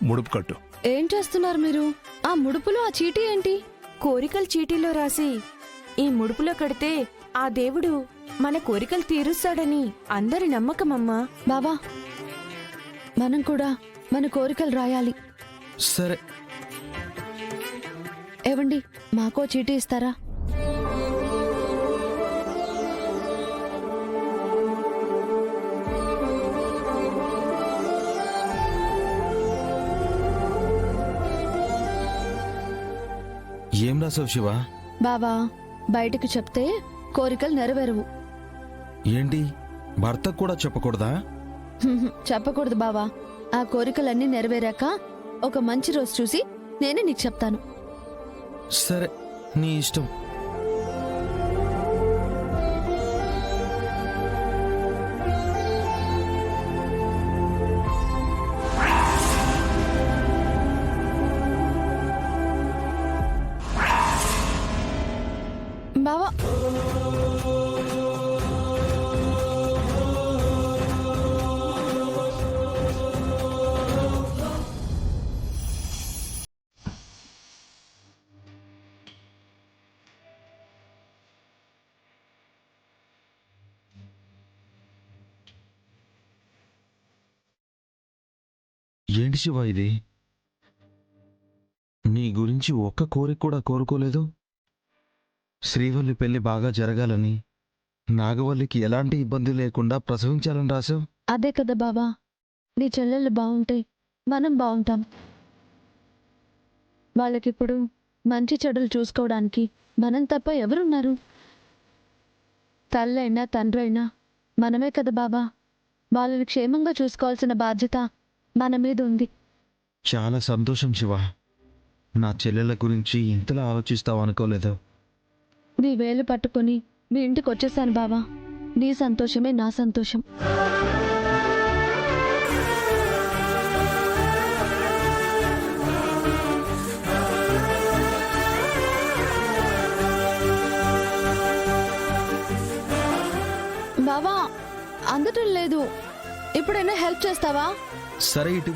ముడుపు కట్టు. ఏం చేస్తున్నారు మీరు? ఆ ముడుపులో ఆ చీటీ ఏంటి? కోరికలు చీటీలో రాసి ఈ ముడుపులో కడితే ఆ దేవుడు మన కోరికలు తీరుస్తాడని అందరి నమ్మకమమ్మా. బావా, మనం కూడా మన కోరికలు రాయాలి. సరే, ఏవండి, మాకో చీటీ ఇస్తారా? ఏం రాసావు శివ? బావా, బయటకు చెప్తే కోరికలు నెరవేరవు. ఏంటి, భర్తకు కూడా చెప్పకూడదా? చెప్పకూడదు బావా. ఆ కోరికలన్నీ నెరవేరాక ఒక మంచి రోజు చూసి నేనే నీకు చెప్తాను. సరే, నీ ఇష్టం. బావా, ఏంటి శివ ఇది? నీ గురించి ఒక్క కోరిక కూడా కోరుకోలేదు. శ్రీవల్లి పెళ్లి బాగా జరగాలని, నాగవల్లికి ఎలాంటి ఇబ్బంది లేకుండా ప్రసవించాలని రాశావు. అదే కదా బావా, నీ చెల్లెళ్ళు బాగుంటే మనం బాగుంటాం. వాళ్ళకిప్పుడు మంచి చెడులు చూసుకోవడానికి మనం తప్ప ఎవరున్నారు? తల్లైనా తండ్రైనా మనమే కదా బావా. వాళ్ళని క్షేమంగా చూసుకోవాల్సిన బాధ్యత మన మీద ఉంది. చాలా సంతోషం శివ. నా చెల్లెల గురించి ఇంతలా ఆలోచిస్తావు అనుకోలేదు. నీ వేలు పట్టుకొని మీ ఇంటికి వచ్చేసాను బావా. నీ సంతోషమే నా సంతోషం. బావా, అందటం లేదు. ఇప్పుడైనా హెల్ప్ చేస్తావా? సరే, ఇటు